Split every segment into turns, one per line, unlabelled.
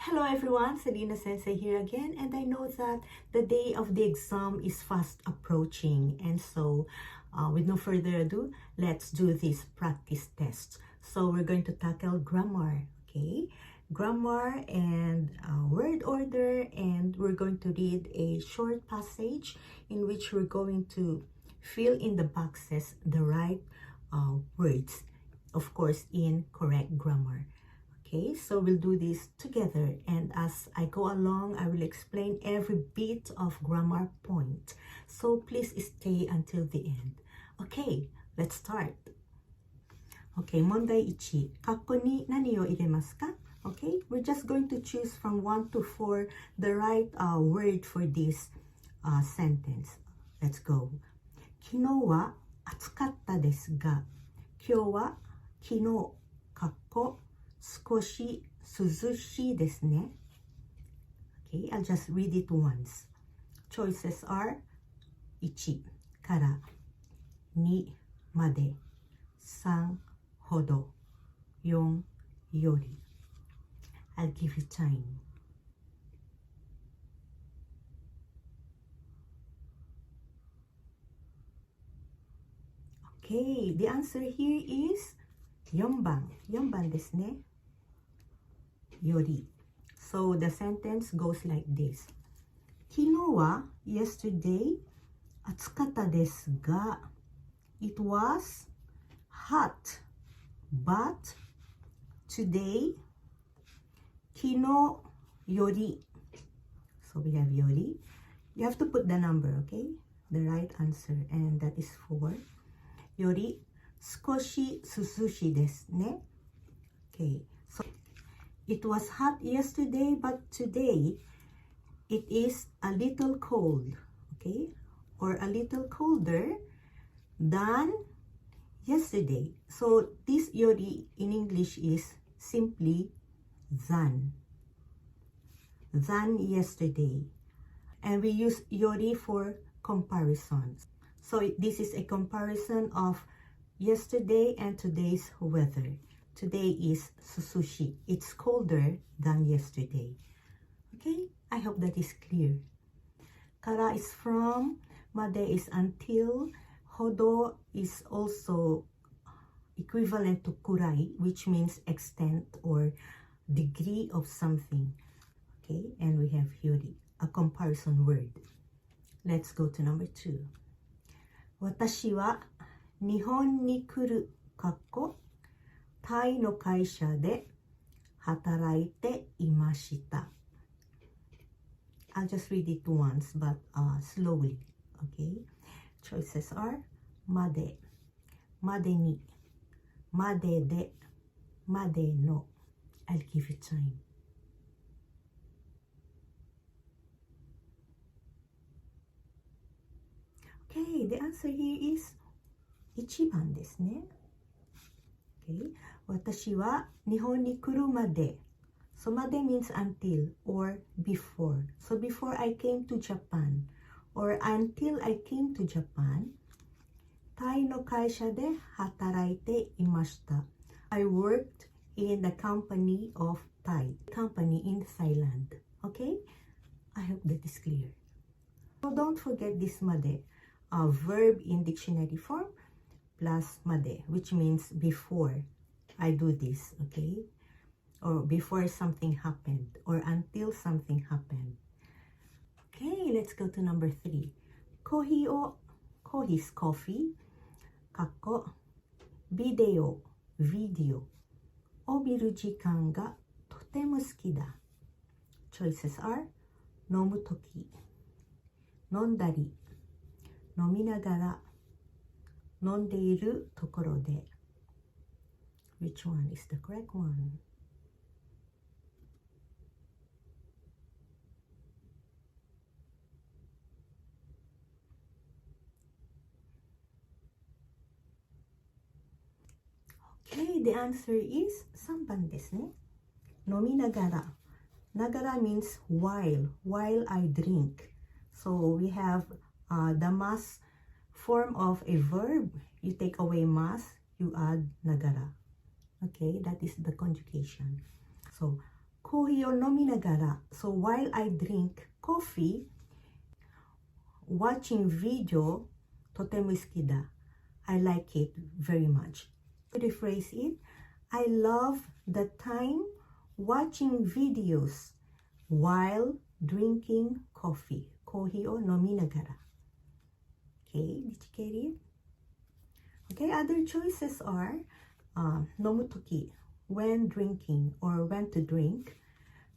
Hello everyone, Selena Sensei here again, and I know that the day of the exam is fast approaching, and so with no further ado, let's do this practice test. So we're going to tackle grammar, okay? Grammar and word order, and we're going to read a short passage in which we're going to fill in the boxes the right words, of course in correct grammar. Okay, so we'll do this together, and as I go along, I will explain every bit of grammar point. So please stay until the end. Okay, let's start. Okay, 問題1。括弧に何を入れますか? Okay, we're just going to choose from 1 to 4 the right word for this sentence. Let's go. 昨日は暑かったですが、今日は昨日、括弧少し涼しいですね。Okay, I'll just read it once. Choices are 1から2まで、3ほど、4より。I'll give you time. Okay, the answer here is 4番。4番ですね。より。So the sentence goes like this. 昨日は yesterday 暑かったですが it was hot, but today 昨日より. So we have より. You have to put the number, okay? The right answer, and that is 4. より少し涼しいですね. Okay, so it was hot yesterday, but today it is a little cold, okay? Or a little colder than yesterday. So this yori in English is simply than yesterday. And we use yori for comparisons. So this is a comparison of yesterday and today's weather. Today is susushi. It's colder than yesterday. Okay, I hope that is clear. Kara is from, made is until, hodo is also equivalent to kurai, which means extent or degree of something. Okay, and we have hyori, a comparison word. Let's go to number 2. 私は日本に来る、かっこタイの会社で働いていました。I'll just read it once, but slowly, okay? Choices are まで、までに、までで、までの. I'll give you time. Okay, the answer here is 1番ですね。Okay. 私は日本に来るまで。So まで means until or before. So before I came to Japan or until I came to Japan, タイの会社で働いていました。I worked in the company of Thai, company in Thailand. Okay? I hope that is clear. So don't forget this まで, a verb in dictionary form plus まで, which means before I do this, okay? Or before something happened, or until something happened. Okay, let's go to number 3. コーヒーを、コーヒー is coffee, かっこビデオを見る時間がとても好きだ。Choices are 飲むとき、飲んだり、飲みながら、飲んでいるところで。Which one is the correct one? Okay, the answer is 3番ですね。飲みながら。ながら means while I drink. So we have the mas form of a verb. You take away mas, you add nagara. Okay, that is the conjugation. So コーヒーを飲みながら. So while I drink coffee, watching video とても好きだ. I like it very much. To rephrase it, I love the time watching videos while drinking coffee. コーヒーを飲みながら. Okay, did you get it? Okay, other choices are 飲むとき, when drinking or when to drink.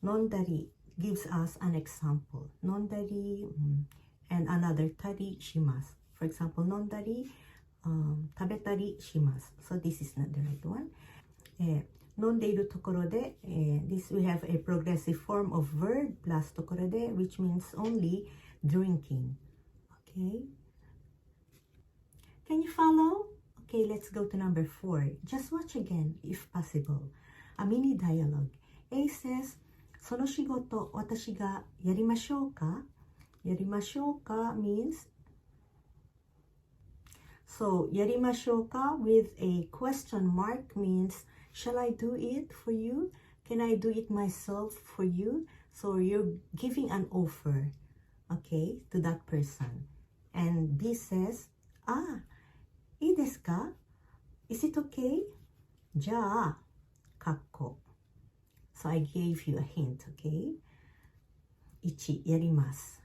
飲んだり gives us an example. 飲んだり and another たりします. For example, 飲んだり食べたりします. So this is not the right one. 飲んでいるところで this we have a progressive form of verb plus ところで which means only drinking. Okay. Can you follow? Okay, let's go to number 4. Just watch again if possible. A mini dialogue. A says, その仕事私がやりましょうか? やりましょうか means so やりましょうか with a question mark means shall I do it for you? Can I do it myself for you? So you're giving an offer, okay, to that person. And B says, いいですか? Is it okay? じゃあ、かっこ。So I gave you a hint, okay? 1、やります。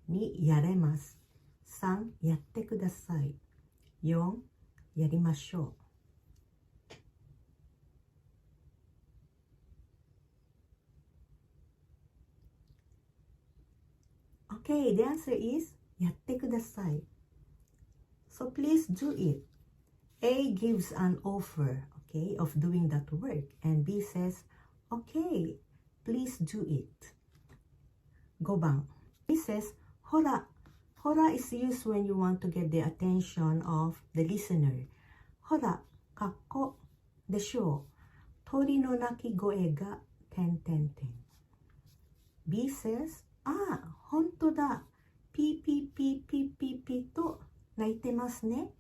2、やれます。3、やってください。4、やりましょう。Okay, the answer is やってください。So please do it. A gives an offer, okay, of doing that work. And B says, okay, please do it. 5番. B says, ほら. ほら is used when you want to get the attention of the listener. ほら、かっこでしょう。鳥の鳴き声が、B says, 本当だ。ピーピーピーピーピーピーと鳴いてますね。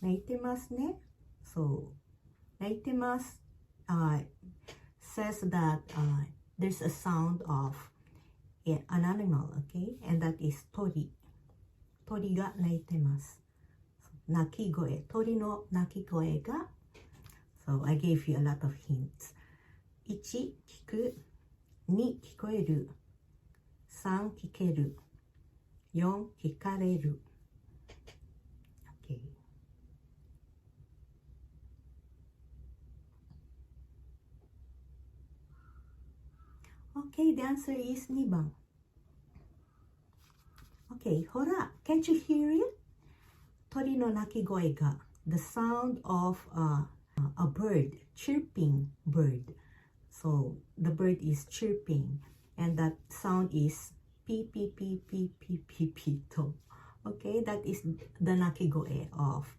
鳴いてますね。So, 鳴いてます。says that there's a sound of an animal, okay? And that is 鳥。鳥が鳴いてます。鳴き声。鳥の鳴き声が。So, I gave you a lot of hints. 1、聞く。2、聞こえる。3、聞ける。4、聞かれる。Okay. Okay, the answer is 2番. Okay, ほら, can't you hear it? 鳥の鳴き声が the sound of a bird, chirping bird. So, the bird is chirping and that sound is pi pi pi pi pi pi pi to. Okay, that is the nakigoe of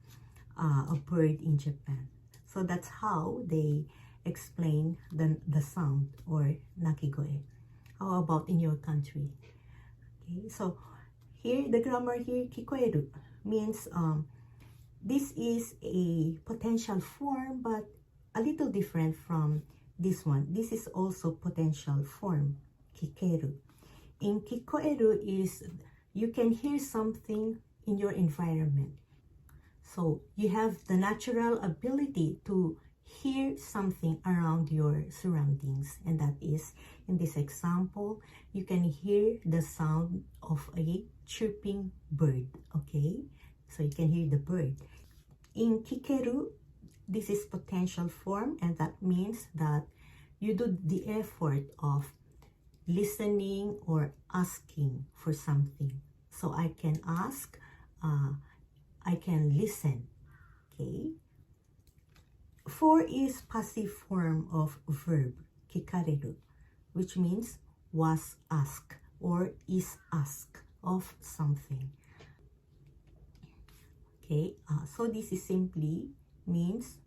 a bird in Japan. So that's how they explain the sound or nakigoe. How about in your country? Okay, so here the grammar here kikoeru means this is a potential form but a little different from this one. This is also potential form kikeru. In kikoeru is you can hear something in your environment. So you have the natural ability to hear something around your surroundings. And that is, in this example, you can hear the sound of a chirping bird. Okay? So you can hear the bird. In kikeru, this is potential form, and that means that you do the effort of listening or asking for something. So I can ask, I can listen. Okay. 4 is passive form of verb, kikareru, which means was asked or is asked of something. Okay, so this is simply means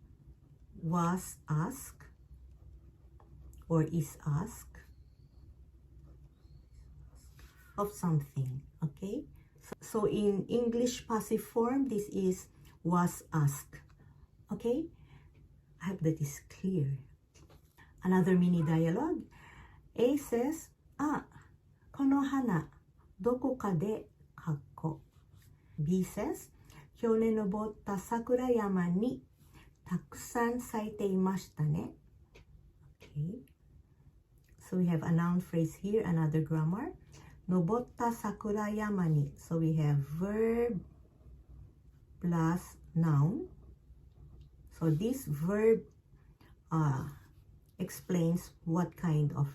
was asked or is asked of something. Okay, so in English passive form, this is was asked. Okay, I hope that is clear. Another mini dialogue. A says, あ、この花、どこかで、かっこ。B says, 去年登った桜山にたくさん咲いていましたね。Okay. So we have a noun phrase here, another grammar. 登った桜山に. So we have verb plus noun. So this verb explains what kind of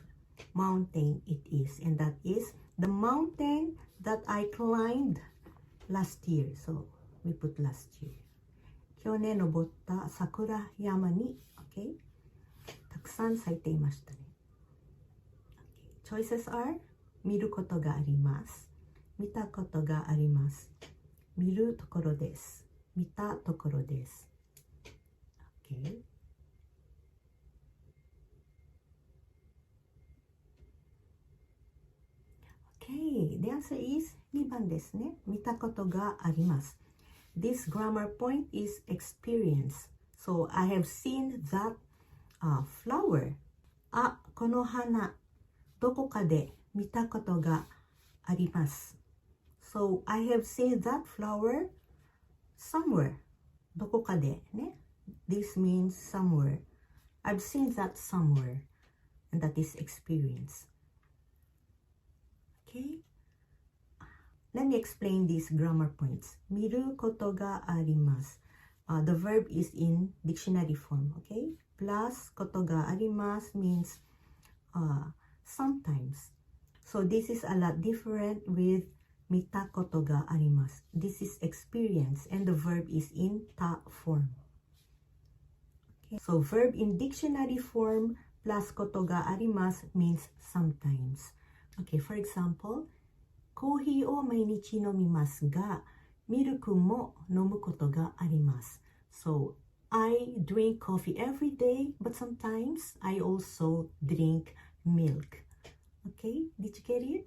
mountain it is. And that is the mountain that I climbed last year. So we put last year. 去年登った桜山に、okay? たくさん咲いていましたね。Okay. Choices are 見ることがあります。見たことがあります。見るところです。見たところです。Okay. Okay, the answer is 2番ですね。見たことがあります。This grammar point is experience. So I have seen that flower. あ、この花、どこかで見たことがあります。So I have seen that flower somewhere. どこかでね。This means somewhere. I've seen that somewhere. And that is experience. Okay? Let me explain these grammar points. 見ることがあります。The verb is in dictionary form. Okay? Plus ことがあります means sometimes. So this is a lot different with 見たことがあります. This is experience and the verb is in た form. Okay? So verb in dictionary form plus ことがあります means sometimes. Okay, for example, コーヒーを毎日飲みますが、ミルクも飲むことがあります。So, I drink coffee every day, but sometimes I also drink milk. Okay, did you get it?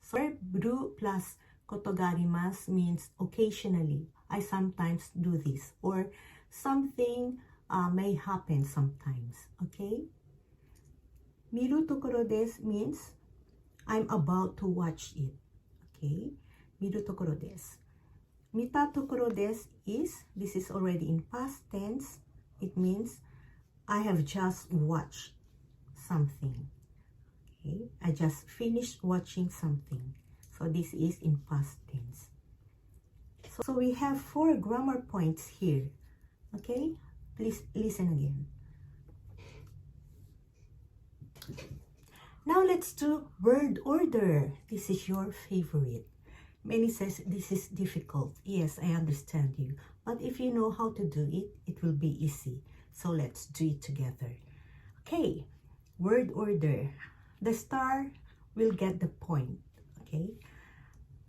So, verb plus ことがあります means occasionally. I sometimes do this. Or something may happen sometimes. Okay? 見るところです means I'm about to watch it. Okay? 見るところです。見たところです is, this is already in past tense. It means I have just watched something. Okay? I just finished watching something. So this is in past tense. So we have 4 grammar points here. Okay? Please listen again. Now let's do word order. This is your favorite. Many says this is difficult. Yes, I understand you. But if you know how to do it, it will be easy. So let's do it together. Okay, word order. The star will get the point. Okay.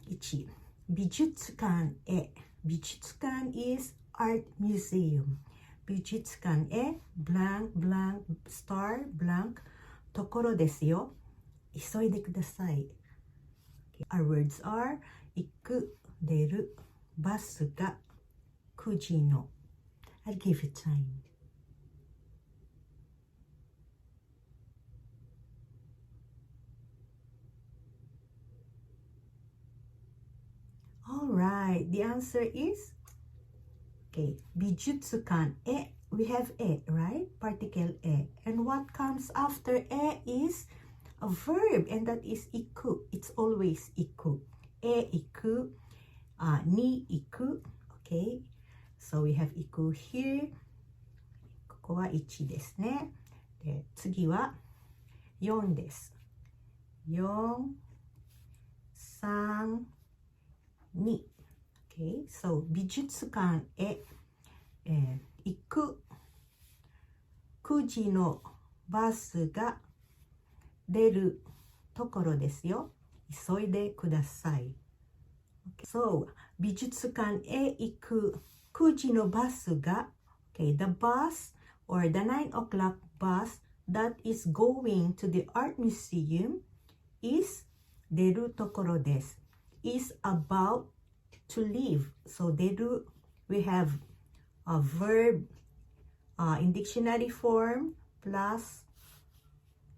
1. 美術館へ. 美術館 is art museum. 美術館へ blank blank star blank ところですよ。急いでください。Our words are 行く、出る、バスが、9時の。I'll give you time. Alright, the answer is okay, 美術館へ. We have a, right? Particle a. And what comes after a is a verb, and that is 行く. It's always 行く. へ行く、に行く。Okay? So we have 行く here. ここは1ですね。で、次は4です。4、3、2。Okay? So 美術館へ、行く。9時のバスが出るところですよ。急いでください。Okay. So, 美術館へ行く9時のバスが、okay, the bus or the 9 o'clock bus that is going to the art museum is 出るところです。is about to leave. So, 出る, we have a verb in dictionary form plus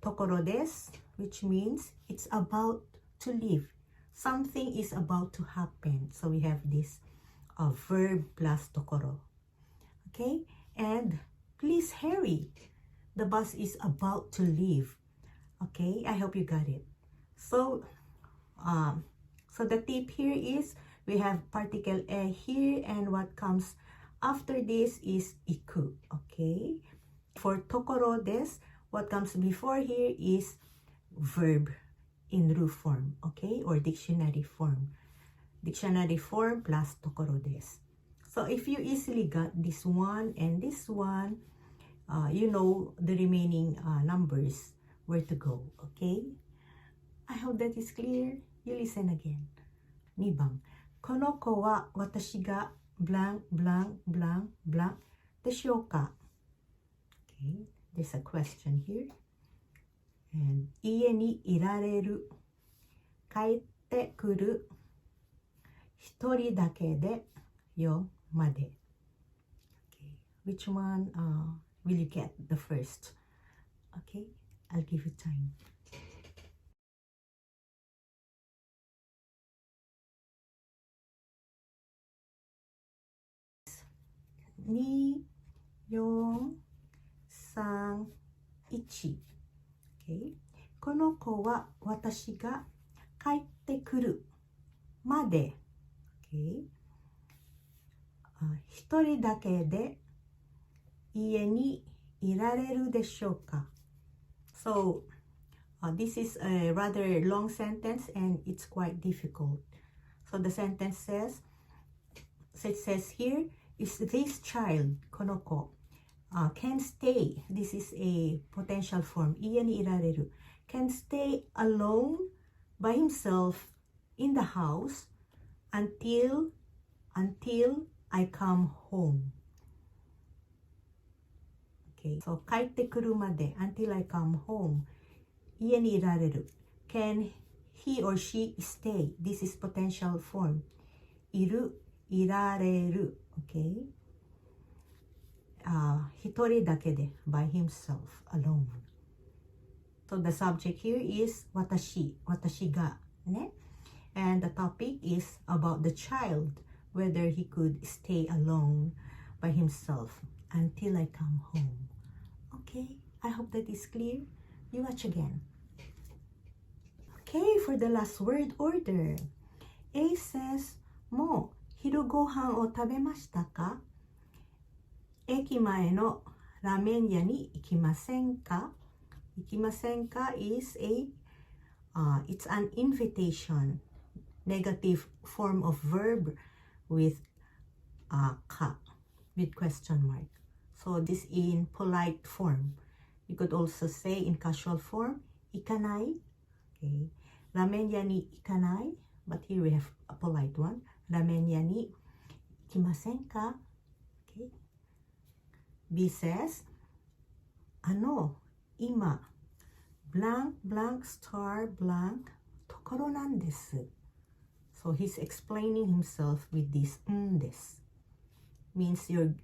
ところです。which means it's about to leave. Something is about to happen. So we have this verb plus tokoro. Okay, and please hurry. The bus is about to leave. Okay, I hope you got it. So, so the tip here is we have particle e here, and what comes after this is iku. Okay, for tokoro desu, what comes before here is verb in ru form. Okay, or dictionary form. Dictionary form plus tokoro desu. So if you easily got this one and this one, you know the remaining numbers where to go. Okay, I hope that is clear. You listen again. 2番、この子は私がブランブランブランブランでしょうか? Okay, there's a question here. And 家にいられる、帰ってくる、一人だけでよまで。Okay, which one will you get the first? Okay, I'll give you time. 2、4、3、1。Okay. この子は私が帰ってくるまで。Okay. 一人だけで家にいられるでしょうか? So, this is a rather long sentence and it's quite difficult. So the sentence says, it says here, is this child, この子, can stay, this is a potential form, 家にいられる, can stay alone by himself in the house until I come home. Okay, so 帰ってくるまで until I come home. 家にいられる. Can he or she stay? This is potential form. いる、いられる. Okay. 一人だけで by himself, alone. So the subject here is 私がね. And the topic is about the child, whether he could stay alone by himself until I come home. Okay, I hope that is clear. You watch again. Okay, for the last word order. A says, もう昼ご飯を食べましたか? 駅前のラーメン屋に行きませんか? 行きませんか is it's an invitation, negative form of verb with ka, with question mark. So this in polite form. You could also say in casual form, ikanai. Okay. Ramen ya ni ikanai. But here we have a polite one. Ramen ya ni ikimasen ka? Okay. B says, ima, blank, blank, star, blank, tokoro nan desu. So he's explaining himself with this desu. Means you're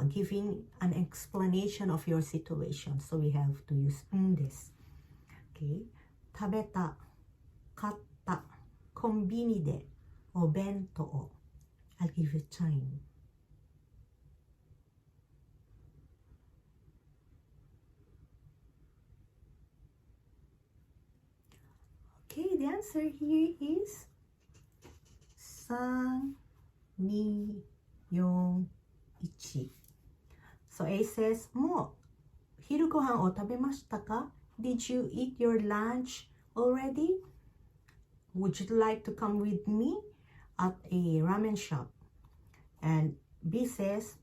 giving an explanation of your situation. So we have to use desu. Okay. 食べた、買った、コンビニで、お弁当。I'll give you time. Okay, the answer here is 3、2、4、1. So A says, もう昼ご飯を食べましたか? Did you eat your lunch already? Would you like to come with me at a ramen shop? And B says,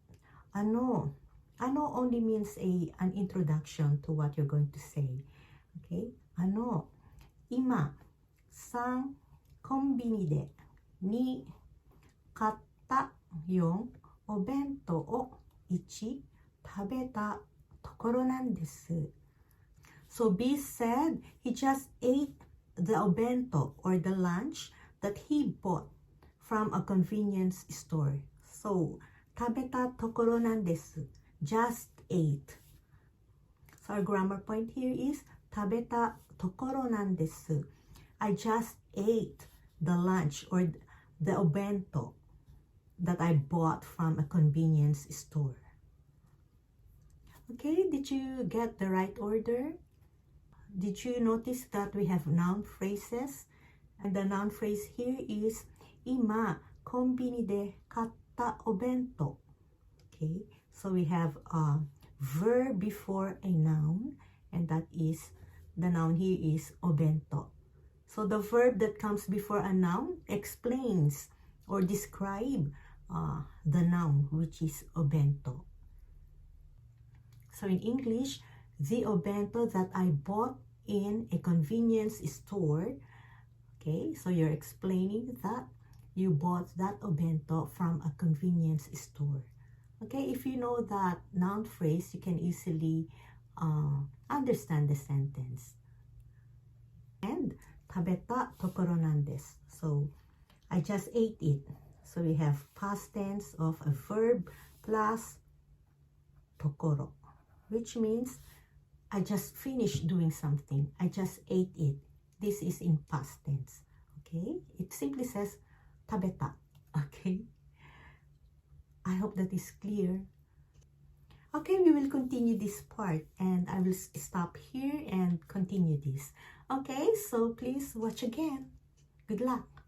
only means an introduction to what you're going to say. Okay? 今、3、コンビニで、2、買った、4、お弁当、1、食べたところなんです。So B said he just ate the obento or the lunch that he bought from a convenience store. So, 食べたところなんです. Just ate. So our grammar point here is Tabeta tokoro nan desu. I just ate the lunch or the obento that I bought from a convenience store. Okay, did you get the right order? Did you notice that we have noun phrases? And the noun phrase here is Ima konbini de katta obento. Okay, so we have a verb before a noun, and that is, the noun here is obento. So the verb that comes before a noun explains or describe the noun, which is obento. So in English, the obento that I bought in a convenience store. Okay, so you're explaining that you bought that obento from a convenience store. Okay, if you know that noun phrase, you can easily understand the sentence. And tabeta tokoro nan desu. So I just ate it. So we have past tense of a verb plus tokoro, which means I just finished doing something. I just ate it. This is in past tense. Okay, it simply says tabeta. Okay, I hope that is clear. Okay, we will continue this part, and I will stop here and continue this. Okay, so please watch again. Good luck.